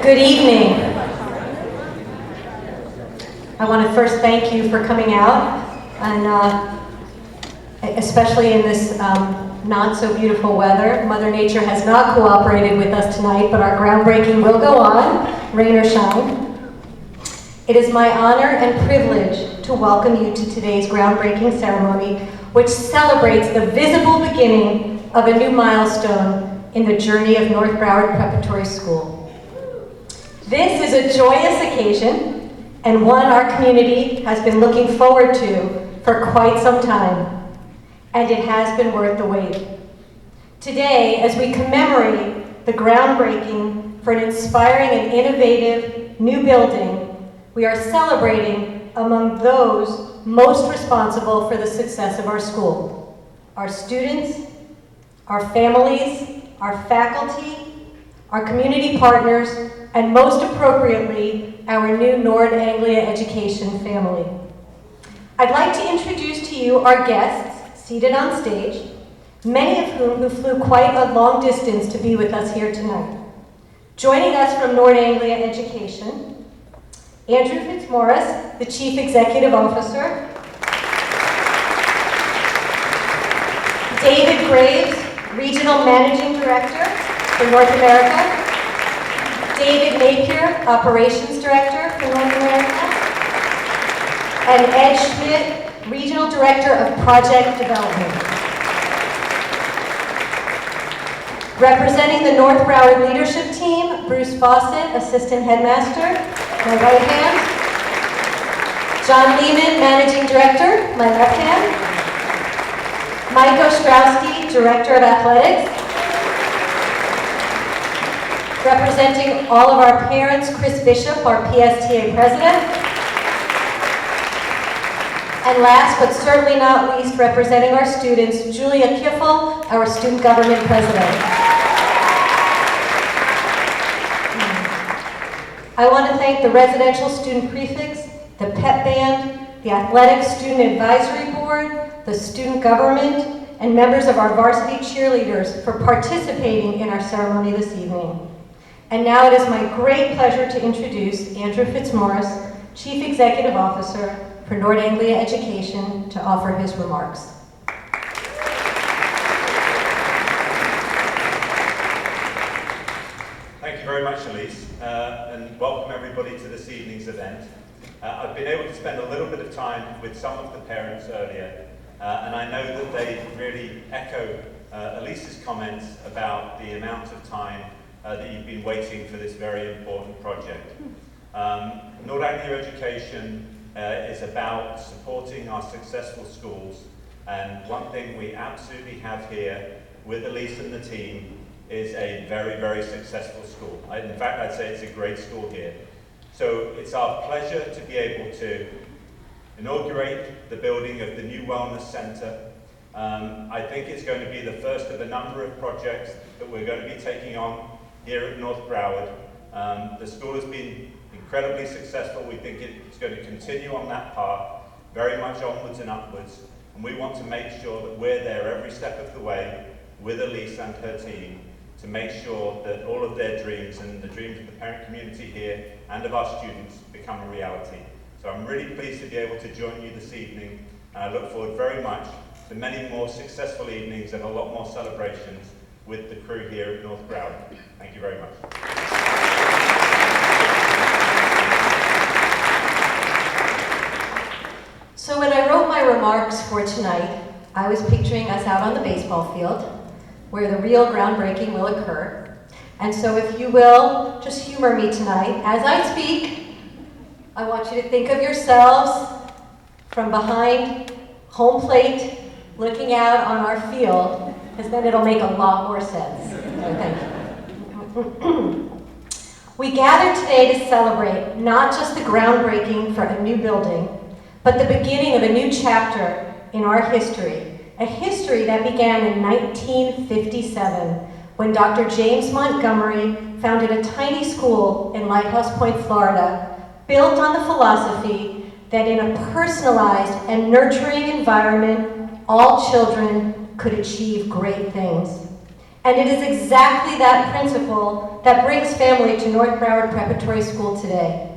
Good evening. I want to first thank you for coming out, and especially in this not so beautiful weather. Mother Nature has not cooperated with us tonight, but our groundbreaking will go on, rain or shine. It is my honor and privilege to welcome you to today's groundbreaking ceremony, which celebrates the visible beginning of a new milestone in the journey of North Broward Preparatory School. This is a joyous occasion, and one our community has been looking forward to for quite some time, and it has been worth the wait. Today, as we commemorate the groundbreaking for an inspiring and innovative new building, we are celebrating among those most responsible for the success of our school: our students, our families, our faculty, our community partners, and most appropriately, our new Nord Anglia Education family. I'd like to introduce to you our guests seated on stage, many of whom flew quite a long distance to be with us here tonight. Joining us from Nord Anglia Education, Andrew Fitzmaurice, the Chief Executive Officer, David Graves, Regional Managing Director for North America, David Napier, Operations Director for North America, and Ed Schmidt, Regional Director of Project Development. Representing the North Broward Leadership Team, Bruce Fawcett, Assistant Headmaster, my right hand. John Lehman, Managing Director, my left hand. Mike Ostrowski, Director of Athletics. Representing all of our parents, Chris Bishop, our PSTA President. And last but certainly not least, representing our students, Julia Kiffel, our Student Government President. I want to thank the residential student prefects, the pep band, the athletic student advisory board, the student government, and members of our varsity cheerleaders for participating in our ceremony this evening. And now it is my great pleasure to introduce Andrew Fitzmaurice, Chief Executive Officer for Nord Anglia Education, to offer his remarks. Thank you very much, Elise, and welcome everybody to this evening's event. I've been able to spend a little bit of time with some of the parents earlier, and I know that they really echo Elise's comments about the amount of time that you've been waiting for this very important project. Nord Anglia Education is about supporting our successful schools, and one thing we absolutely have here with Elise and the team is a very, very successful school. In fact, I'd say it's a great school here. So it's our pleasure to be able to inaugurate the building of the new Wellness Centre. I think it's going to be the first of a number of projects that we're going to be taking on here at North Broward. The school has been incredibly successful. We think it's going to continue on that path, very much onwards and upwards, and we want to make sure that we're there every step of the way with Elise and her team to make sure that all of their dreams and the dreams of the parent community here and of our students become a reality. So I'm really pleased to be able to join you this evening, and I look forward very much to many more successful evenings and a lot more celebrations with the crew here at North Broward. Thank you very much. So when I wrote my remarks for tonight, I was picturing us out on the baseball field, where the real groundbreaking will occur. And so if you will, just humor me tonight. As I speak, I want you to think of yourselves from behind home plate, looking out on our field, because then it'll make a lot more sense. So thank you. We gather today to celebrate not just the groundbreaking for a new building, but the beginning of a new chapter in our history. A history that began in 1957 when Dr. James Montgomery founded a tiny school in Lighthouse Point, Florida, built on the philosophy that in a personalized and nurturing environment, all children could achieve great things. And it is exactly that principle that brings family to North Broward Preparatory School today.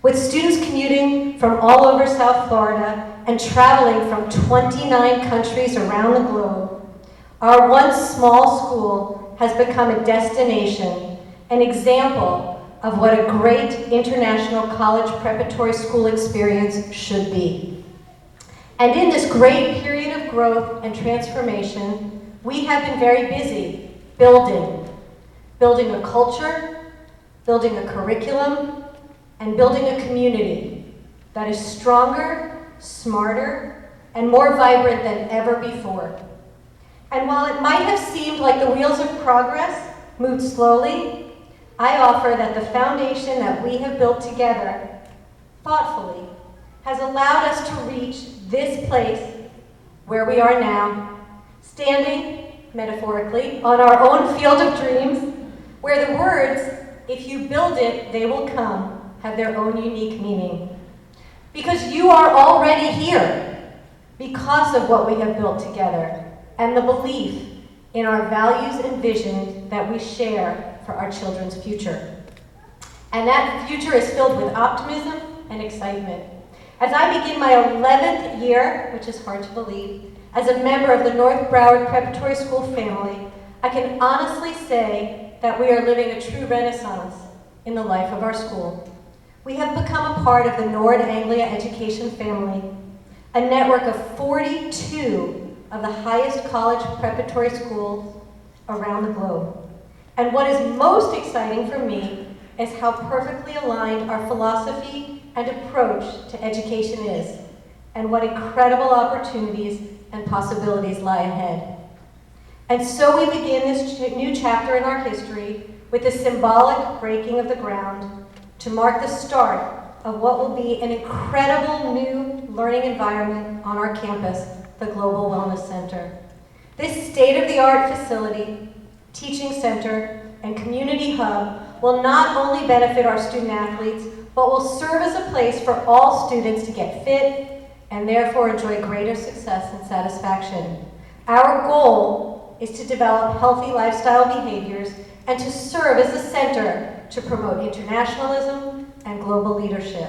With students commuting from all over South Florida and traveling from 29 countries around the globe, our once small school has become a destination, an example of what a great international college preparatory school experience should be. And in this great period of growth and transformation, we have been very busy building a culture, building a curriculum, and building a community that is stronger, smarter, and more vibrant than ever before. And while it might have seemed like the wheels of progress moved slowly, I offer that the foundation that we have built together, thoughtfully, has allowed us to reach this place where we are now, standing, metaphorically, on our own field of dreams, where the words, "If you build it, they will come," have their own unique meaning. Because you are already here, because of what we have built together, and the belief in our values and vision that we share for our children's future. And that future is filled with optimism and excitement. As I begin my 11th year, which is hard to believe, as a member of the North Broward Preparatory School family, I can honestly say that we are living a true renaissance in the life of our school. We have become a part of the Nord Anglia Education family, a network of 42 of the highest college preparatory schools around the globe. And what is most exciting for me is how perfectly aligned our philosophy and approach to education is, and what incredible opportunities and possibilities lie ahead. And so we begin this new chapter in our history with the symbolic breaking of the ground to mark the start of what will be an incredible new learning environment on our campus, the Global Wellness Center. This state-of-the-art facility, teaching center, and community hub will not only benefit our student athletes, but will serve as a place for all students to get fit and therefore enjoy greater success and satisfaction. Our goal is to develop healthy lifestyle behaviors and to serve as a center to promote internationalism and global leadership.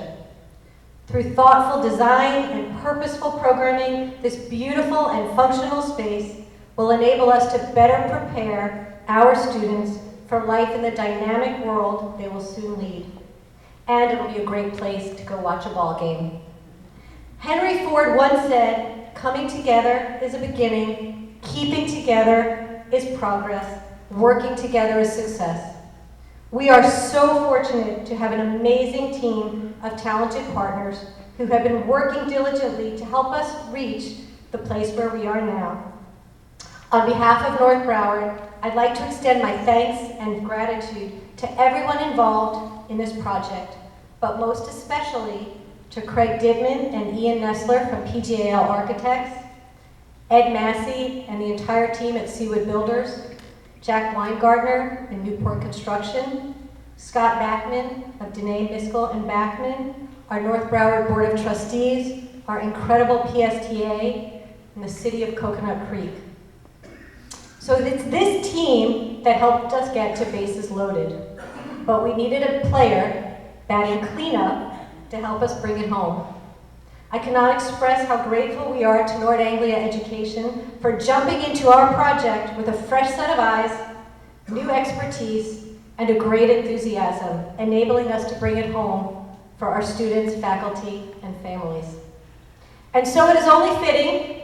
Through thoughtful design and purposeful programming, this beautiful and functional space will enable us to better prepare our students for life in the dynamic world they will soon lead. And it will be a great place to go watch a ball game. Henry Ford once said, "Coming together is a beginning, keeping together is progress, working together is success." We are so fortunate to have an amazing team of talented partners who have been working diligently to help us reach the place where we are now. On behalf of North Broward, I'd like to extend my thanks and gratitude to everyone involved in this project, but most especially to Craig Didman and Ian Nestler from PGAL Architects, Ed Massey and the entire team at Seawood Builders, Jack Weingartner in Newport Construction, Scott Backman of Danae Miskell and Backman, our North Broward Board of Trustees, our incredible PSTA, and the City of Coconut Creek. So it's this team that helped us get to bases loaded, but we needed a player batting cleanup to help us bring it home. I cannot express how grateful we are to Nord Anglia Education for jumping into our project with a fresh set of eyes, new expertise, and a great enthusiasm, enabling us to bring it home for our students, faculty, and families. And so it is only fitting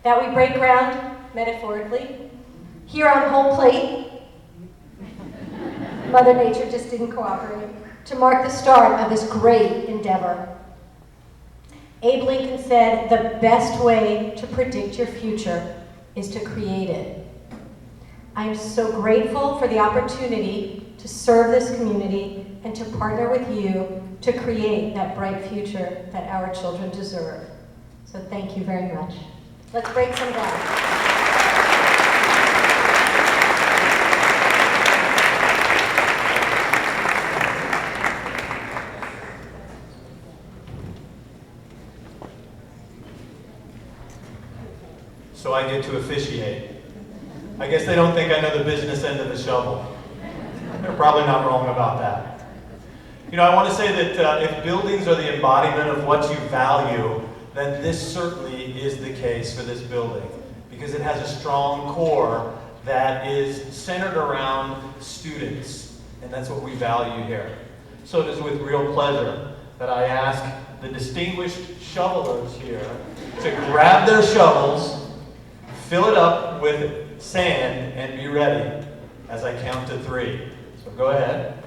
that we break ground, metaphorically, here on home plate. Mother Nature just didn't cooperate, to mark the start of this great endeavor. Abe Lincoln said, "The best way to predict your future is to create it." I am so grateful for the opportunity to serve this community and to partner with you to create that bright future that our children deserve. So thank you very much. Let's break some ground. So I get to officiate. I guess they don't think I know the business end of the shovel. They're probably not wrong about that. You know, I want to say that if buildings are the embodiment of what you value, then this certainly is the case for this building, because it has a strong core that is centered around students, and that's what we value here. So it is with real pleasure that I ask the distinguished shovelers here to grab their shovels, fill it up with sand, and be ready as I count to 3. So go ahead.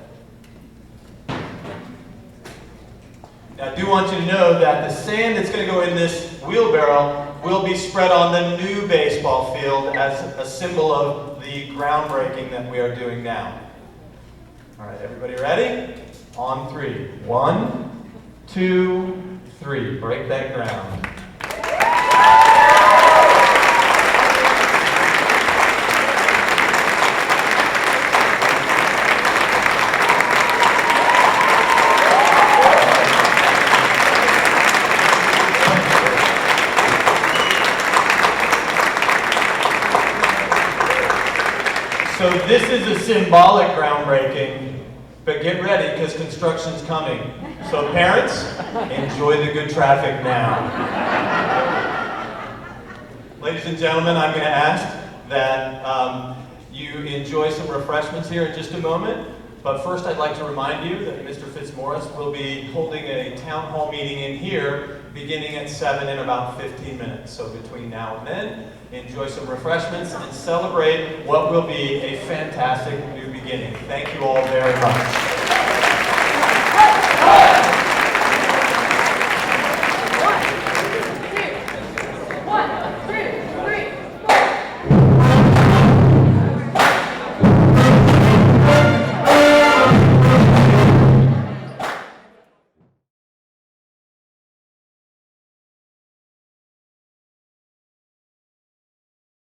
Now, I do want you to know that the sand that's going to go in this wheelbarrow will be spread on the new baseball field as a symbol of the groundbreaking that we are doing now. All right, everybody ready? On 3. 1, 2, 3. Break that ground. So this is a symbolic groundbreaking, but get ready because construction's coming. So parents, enjoy the good traffic now. Ladies and gentlemen, I'm going to ask that you enjoy some refreshments here in just a moment. But first, I'd like to remind you that Mr. Fitzmaurice will be holding a town hall meeting in here beginning at 7 in about 15 minutes. So between now and then, enjoy some refreshments and celebrate what will be a fantastic new beginning. Thank you all very much.